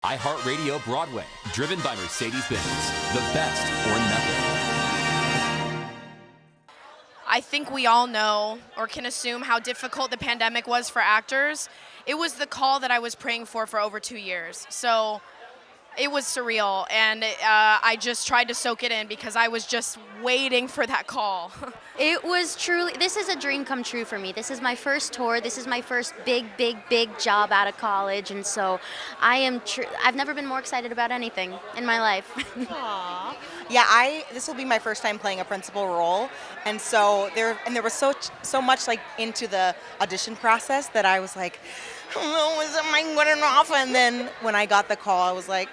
iHeartRadio Broadway, driven by Mercedes-Benz. The best or nothing. I think we all know or can assume how difficult the pandemic was for actors. It was the call that I was praying for over 2 years. So it was surreal, and I just tried to soak it in because I was just waiting for that call. It was truly, this is a dream come true for me. This is my first tour. This is my first big job out of college. And so I've never been more excited about anything in my life. Aww. Yeah, this will be my first time playing a principal role. And so there was so much like into the audition process that I was like, oh, is it my good enough? And then when I got the call, I was like,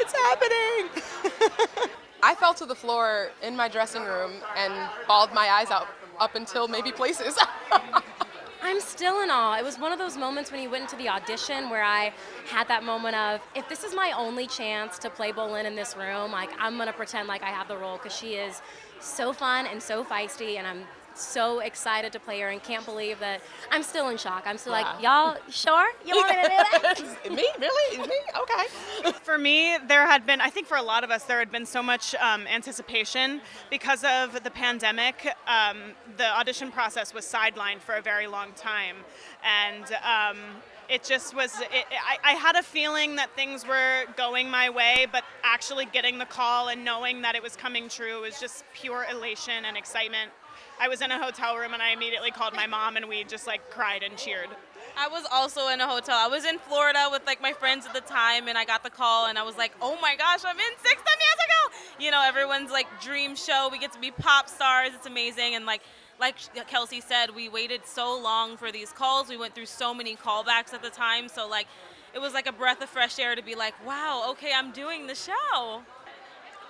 it's happening. I fell to the floor in my dressing room and bawled my eyes out up until maybe places. I'm still in awe. It was one of those moments when you went into the audition where I had that moment of, if this is my only chance to play Boleyn in this room, like I'm gonna pretend like I have the role, because she is so fun and so feisty, and I'm so excited to play her and can't believe that I'm still in shock. I'm still like, y'all sure you want me to do that? Me? Really? Me? Okay. For me, there had been, I think for a lot of us, there had been so much anticipation because of the pandemic. The audition process was sidelined for a very long time. And it just was, I had a feeling that things were going my way, but actually getting the call and knowing that it was coming true was just pure elation and excitement. I was in a hotel room and I immediately called my mom and we just like cried and cheered. I was also in a hotel. I was in Florida with like my friends at the time, and I got the call and I was like, oh my gosh, I'm in 6 years ago. You know, everyone's like dream show. We get to be pop stars. It's amazing. And like Kelsey said, we waited so long for these calls. We went through so many callbacks at the time. So like, it was like a breath of fresh air to be like, wow, okay, I'm doing the show.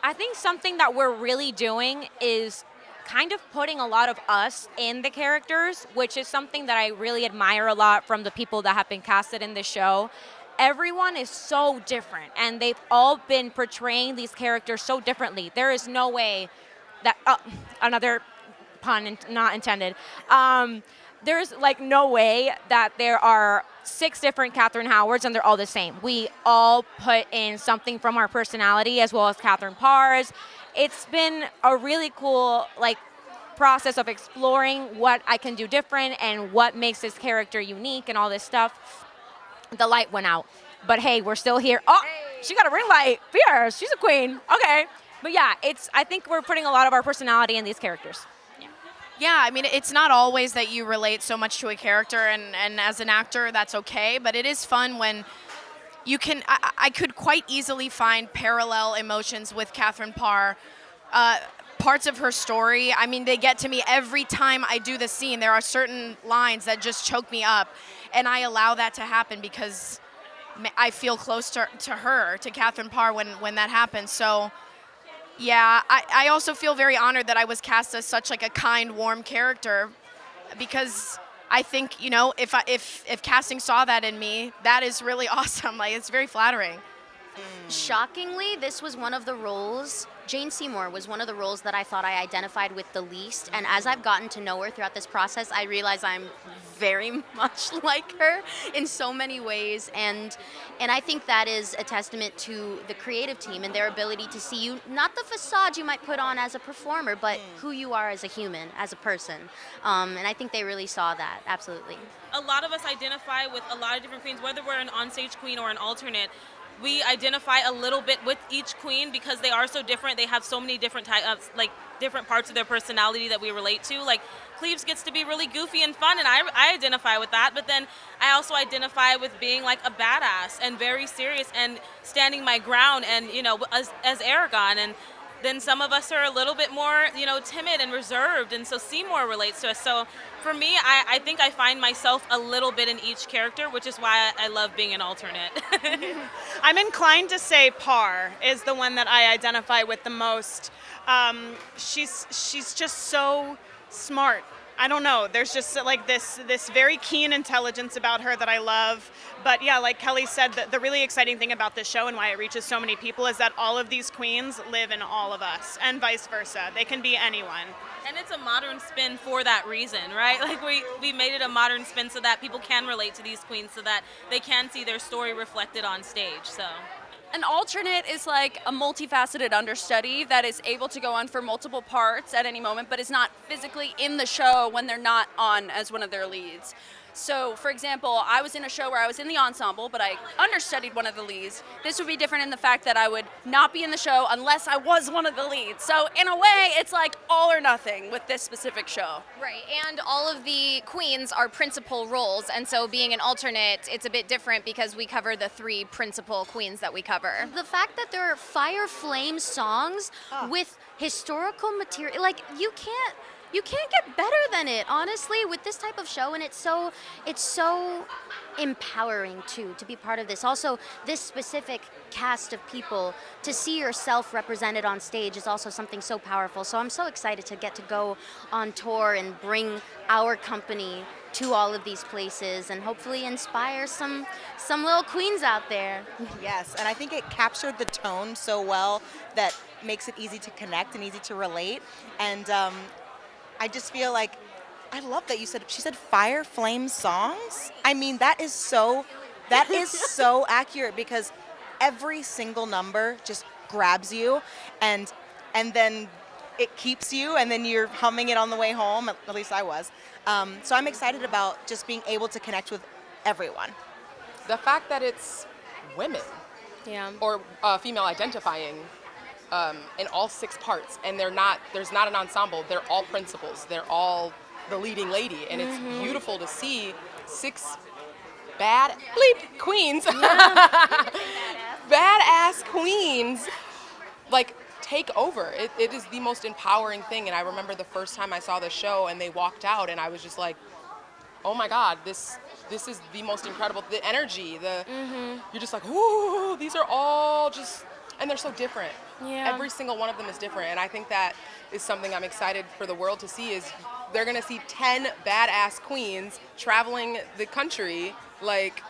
I think something that we're really doing is kind of putting a lot of us in the characters, which is something that I really admire a lot from the people that have been casted in this show. Everyone is so different, and they've all been portraying these characters so differently. There is no way that, another pun not intended, there's like no way that there are 6 different Catherine Howards and they're all the same. We all put in something from our personality, as well as Catherine Parr's. It's been a really cool process of exploring what I can do different and what makes this character unique and all this stuff. The light went out, but hey, we're still here. Oh, she got a ring light. Fierce, she's a queen. Okay, but yeah, I think we're putting a lot of our personality in these characters. Yeah, I mean, it's not always that you relate so much to a character, and as an actor, that's okay, but it is fun when you can, I could quite easily find parallel emotions with Catherine Parr. Parts of her story, I mean, they get to me every time I do the scene. There are certain lines that just choke me up, and I allow that to happen because I feel close to her, to Catherine Parr, when that happens. So, yeah, I also feel very honored that I was cast as such like a kind, warm character, because I think, you know, if casting saw that in me, that is really awesome. Like, it's very flattering. Shockingly, this was one of the roles, Jane Seymour was one of the roles that I thought I identified with the least. And as I've gotten to know her throughout this process, I realize I'm very much like her in so many ways. And I think that is a testament to the creative team and their ability to see you, not the facade you might put on as a performer, but who you are as a human, as a person. And I think they really saw that, absolutely. A lot of us identify with a lot of different queens, whether we're an onstage queen or an alternate. We identify a little bit with each queen because they are so different. They have so many different types, different parts of their personality that we relate to. Like, Cleves gets to be really goofy and fun, and I identify with that. But then I also identify with being like a badass and very serious and standing my ground, and you know, as Aragon. And then some of us are a little bit more, you know, timid and reserved, and so Seymour relates to us. So for me, I think I find myself a little bit in each character, which is why I love being an alternate. I'm inclined to say Parr is the one that I identify with the most. She's just so smart I don't know. There's just like this very keen intelligence about her that I love. But yeah, like Kelly said, the really exciting thing about this show and why it reaches so many people is that all of these queens live in all of us, and vice versa. They can be anyone. And it's a modern spin for that reason, right? Like we made it a modern spin so that people can relate to these queens, so that they can see their story reflected on stage. So. An alternate is like a multifaceted understudy that is able to go on for multiple parts at any moment, but is not physically in the show when they're not on as one of their leads. So, for example, I was in a show where I was in the ensemble, but I understudied one of the leads. This would be different in the fact that I would not be in the show unless I was one of the leads. So, in a way, it's like all or nothing with this specific show. Right, and all of the queens are principal roles, and so being an alternate, it's a bit different because we cover the 3 principal queens that we cover. The fact that there are fire flame songs with historical material, like you can't get better than it, honestly, with this type of show, and it's so empowering too to be part of this. Also, this specific cast of people, to see yourself represented on stage is also something so powerful. So I'm so excited to get to go on tour and bring our company to all of these places and hopefully inspire some little queens out there. Yes, and I think it captured the tone so well that makes it easy to connect and easy to relate. And I just feel like, I love that she said fire flame songs. I mean, that is so accurate, because every single number just grabs you, and then it keeps you, and then you're humming it on the way home. At least I was. So I'm excited about just being able to connect with everyone. The fact that it's women, or female identifying, in all 6 parts, and there's not an ensemble. They're all principals. They're all the leading lady, and it's beautiful to see 6 queens, badass queens, like take over. It is the most empowering thing. And I remember the first time I saw the show and they walked out, and I was just like, oh my God, this is the most incredible. The energy, you're just like, ooh, these are all just. And they're so different. Yeah. Every single one of them is different. And I think that is something I'm excited for the world to see, is they're going to see 10 badass queens traveling the country, like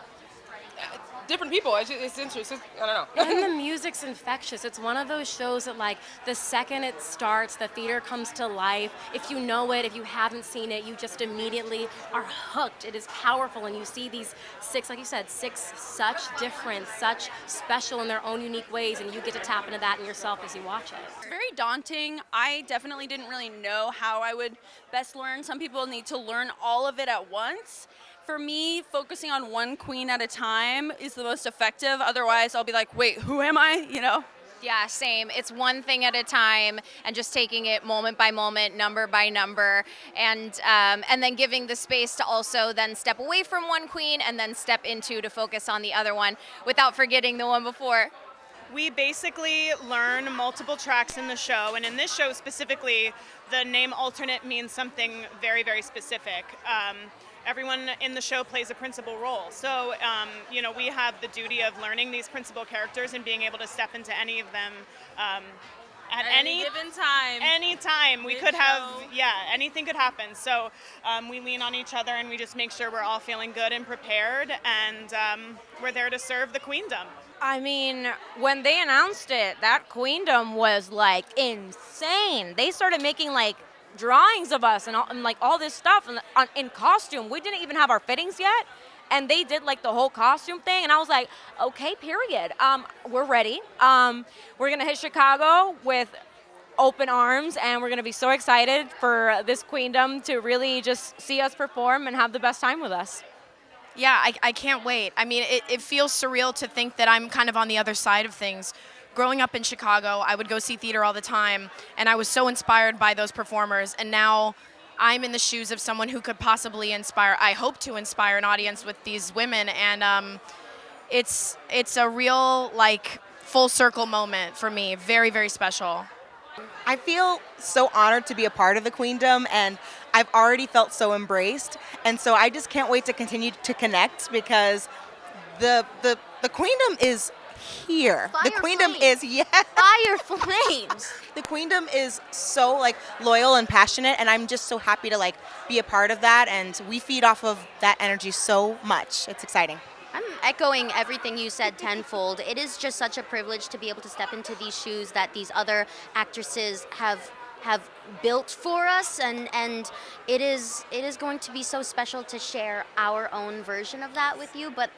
different people. It's interesting. I don't know. And the music's infectious. It's one of those shows that, like, the second it starts, the theater comes to life. If you know it, if you haven't seen it, you just immediately are hooked. It is powerful, and you see these 6, like you said, 6 such different, such special in their own unique ways, and you get to tap into that in yourself as you watch it. It's very daunting. I definitely didn't really know how I would best learn. Some people need to learn all of it at once. For me, focusing on one queen at a time is the most effective. Otherwise, I'll be like, wait, who am I? You know? Yeah, same. It's one thing at a time, and just taking it moment by moment, number by number, and then giving the space to also then step away from one queen and then step into to focus on the other one without forgetting the one before. We basically learn multiple tracks in the show, and in this show specifically, the name alternate means something very, very specific. Everyone in the show plays a principal role. So, we have the duty of learning these principal characters and being able to step into any of them at any given time. Any time. We could have, anything could happen. So we lean on each other, and we just make sure we're all feeling good and prepared, and we're there to serve the queendom. I mean, when they announced it, that queendom was like insane. They started making like drawings of us and like all this stuff in costume. We didn't even have our fittings yet, and they did like the whole costume thing, and I was like, okay, period. We're ready. We're gonna hit Chicago with open arms, and we're gonna be so excited for this queendom to really just see us perform and have the best time with us. Yeah, I can't wait. I mean, it feels surreal to think that I'm kind of on the other side of things. Growing up in Chicago, I would go see theater all the time, and I was so inspired by those performers, and now I'm in the shoes of someone who could possibly I hope to inspire an audience with these women, and it's a real, like, full circle moment for me. Very, very special. I feel so honored to be a part of the queendom, and I've already felt so embraced, and so I just can't wait to continue to connect, because the queendom is here. The Fire queendom flames. is, yeah. Fire flames. The queendom is so like loyal and passionate, and I'm just so happy to like be a part of that, and we feed off of that energy so much. It's exciting. I'm echoing everything you said tenfold. It is just such a privilege to be able to step into these shoes that these other actresses have built for us, and it is going to be so special to share our own version of that with you. But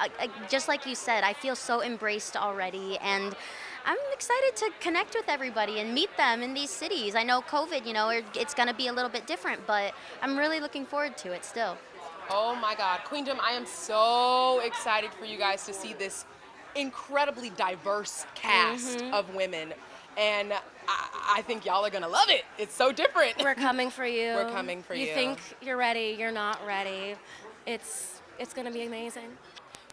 just like you said, I feel so embraced already, and I'm excited to connect with everybody and meet them in these cities. I know COVID, it's going to be a little bit different, but I'm really looking forward to it still. Oh my God, Queendom, I am so excited for you guys to see this incredibly diverse cast of women. And I think y'all are gonna love it. It's so different. We're coming for you. We're coming for you. You think you're ready, you're not ready. It's gonna be amazing.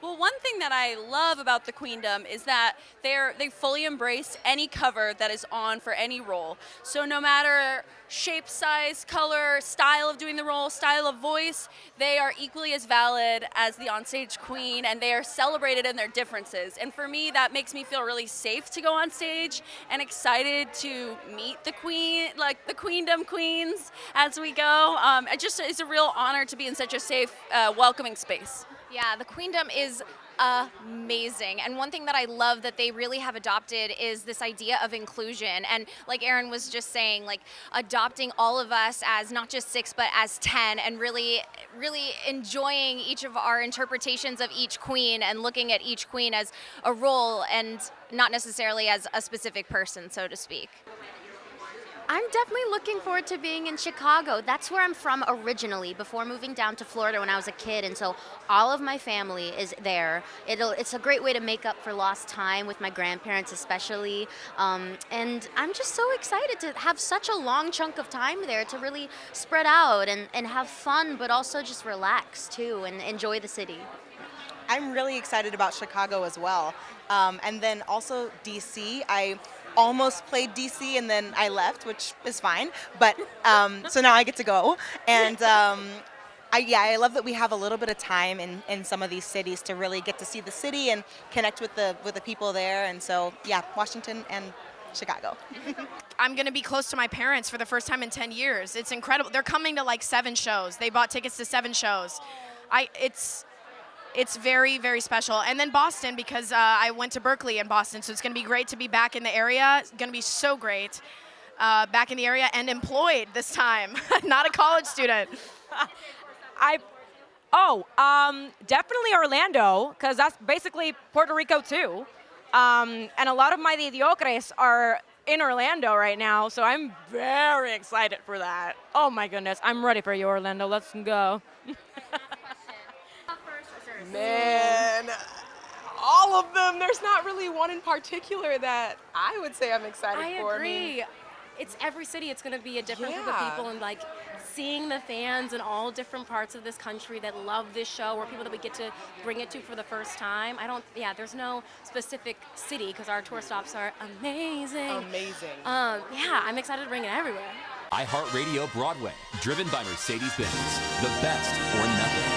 Well, one thing that I love about the Queendom is that they fully embrace any cover that is on for any role. So no matter shape, size, color, style of doing the role, style of voice, they are equally as valid as the onstage queen, and they are celebrated in their differerences. And for me, that makes me feel really safe to go on stage and excited to meet the queen, like the Queendom queens as we go. It's a real honor to be in such a safe, welcoming space. Yeah, the Queendom is amazing. And one thing that I love that they really have adopted is this idea of inclusion. And like Erin was just saying, like adopting all of us as not just 6, but as 10, and really, really enjoying each of our interpretations of each queen and looking at each queen as a role and not necessarily as a specific person, so to speak. I'm definitely looking forward to being in Chicago. That's where I'm from originally, before moving down to Florida when I was a kid, and so all of my family is there. It's a great way to make up for lost time with my grandparents especially, and I'm just so excited to have such a long chunk of time there to really spread out and have fun, but also just relax too and enjoy the city. I'm really excited about Chicago as well. And then also DC. I almost played DC and then I left, which is fine. But so now I get to go. And I love that we have a little bit of time in some of these cities to really get to see the city and connect with the people there. And so, yeah, Washington and Chicago. I'm going to be close to my parents for the first time in 10 years. It's incredible. They're coming to like 7 shows. They bought tickets to 7 shows. It's very, very special. And then Boston, because I went to Berkeley in Boston, so it's going to be great to be back in the area. It's going to be so great back in the area and employed this time, not a college student. Definitely Orlando, because that's basically Puerto Rico too. And a lot of my mediocres are in Orlando right now, so I'm very excited for that. Oh my goodness, I'm ready for you, Orlando. Let's go. Man, all of them. There's not really one in particular that I would say I'm excited for. I agree. It's every city. It's going to be a different group of people, and like seeing the fans in all different parts of this country that love this show, or people that we get to bring it to for the first time. There's no specific city because our tour stops are amazing. Amazing. I'm excited to bring it everywhere. iHeartRadio Broadway, driven by Mercedes-Benz. The best or nothing.